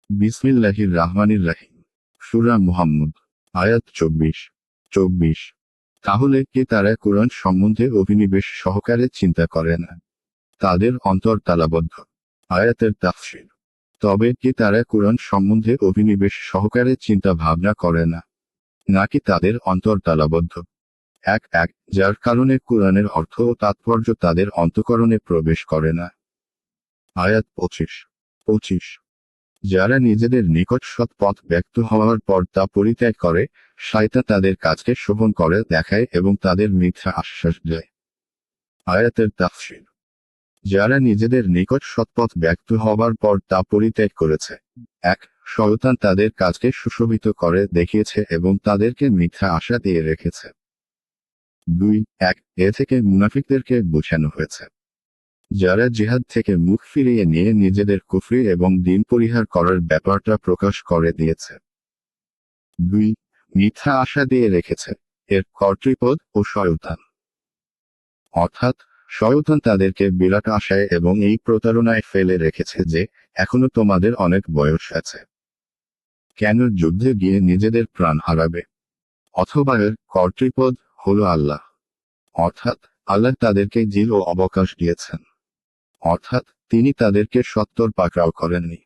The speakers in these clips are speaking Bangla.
বিসমিল্লাহির রাহমানির রাহিম। সূরা মুহাম্মদ। আয়াত 24। তাহলে কি তারা কুরআন সম্বন্ধে অভিনিবেশ সহকারে চিন্তা করে না? তাদের অন্তর তালাবদ্ধ। আয়াতের তাফসীর। তবে কি তারা কুরআন সম্বন্ধে অভিনিবেশ সহকারে চিন্তা ভাবনা করে না, নাকি তাদের অন্তর তালাবদ্ধ? এক যার কারণে কুরআনের অর্থ ও তাৎপর্য তাদের অন্তঃকরণে প্রবেশ করে না। আয়াত 25। যারা নিজেদের নিকট সৎ পথ ব্যক্ত হওয়ার পর তা পরিত্যাগ করে, শয়তান তাদের কাজকে শোভন করে দেখায় এবং তাদের মিথ্যা আশ্বাস দেয়। আয়াতের তাফসীর। যারা নিজেদের নিকট সৎপথ ব্যক্ত হবার পর তা পরিত্যাগ করেছে, শয়তান তাদের কাজকে সুশোভিত করে দেখিয়েছে এবং তাদেরকে মিথ্যা আশা দিয়ে রেখেছে। এ থেকে মুনাফিকদেরকে বোঝানো হয়েছে, যারা জিহাদ থেকে মুখ ফিরিয়ে নিয়ে নিজেদের কুফরি এবং দিন পরিহার করার ব্যাপারটা প্রকাশ করে দিয়েছে। মিথ্যা আশা দিয়ে রেখেছে, এর কর্তৃপদ ও শয়তান। অর্থাৎ শয়তান তাদেরকে বিরাট আশায় এবং এই প্রতারণায় ফেলে রেখেছে যে, এখনো তোমাদের অনেক বয়স আছে, কেন যুদ্ধে গিয়ে নিজেদের প্রাণ হারাবে? অথবা এর কর্তৃপদ হলো আল্লাহ। অর্থাৎ আল্লাহ তাদেরকে জিল ও অবকাশ দিয়েছেন। অর্থাৎ তিনি তাদেরকে সত্তর পাকড়াও করেননি।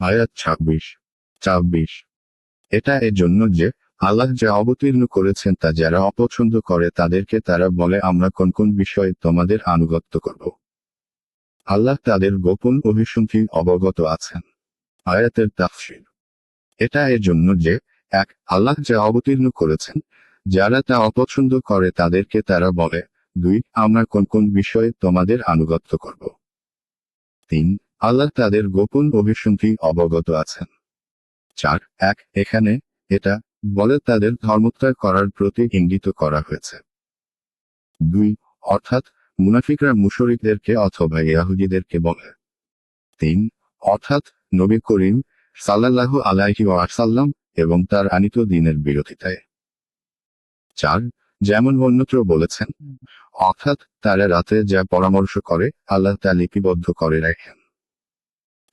আয়াত 26। এটা এজন্য যে, আল্লাহ যা অবতীর্ণ করেছেন তা যারা অপছন্দ করে তাদেরকে তারা বলে আমরা কোন কোন বিষয়ে তোমাদের আনুগত্য করব। আল্লাহ তাদের গোপন অভিসন্ধি অবগত আছেন। আয়াতের তাফসীর। এটা এজন্য যে, আল্লাহ যা অবতীর্ণ করেছেন, যারা তা অপছন্দ করে তাদেরকে তারা বলে, আমরা কোন কোন বিষয়ে তোমাদের আনুগত্য করব। আল্লাহ তাদের গোপন অভিসন্ধি অবগত আছেন। এখানে এটা বলে তাদের ধর্মত্যাগ করার প্রতি ইঙ্গিত করা হয়েছে। অর্থাৎ মুনাফিকরা মুশরিকদেরকে অথবা ইহুদীদেরকে বলে। অর্থাৎ নবী করিম সাল্লাল্লাহু আলাইহি ওয়াসাল্লাম এবং তার আনিত দ্বীনের বিরোধিতায়। যেমন অন্যত্র বলেছেন, অর্থাৎ তারা রাতে যা পরামর্শ করে আল্লাহ তা লিপিবদ্ধ করে রাখেন।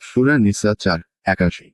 সূরা নিসা 4:81।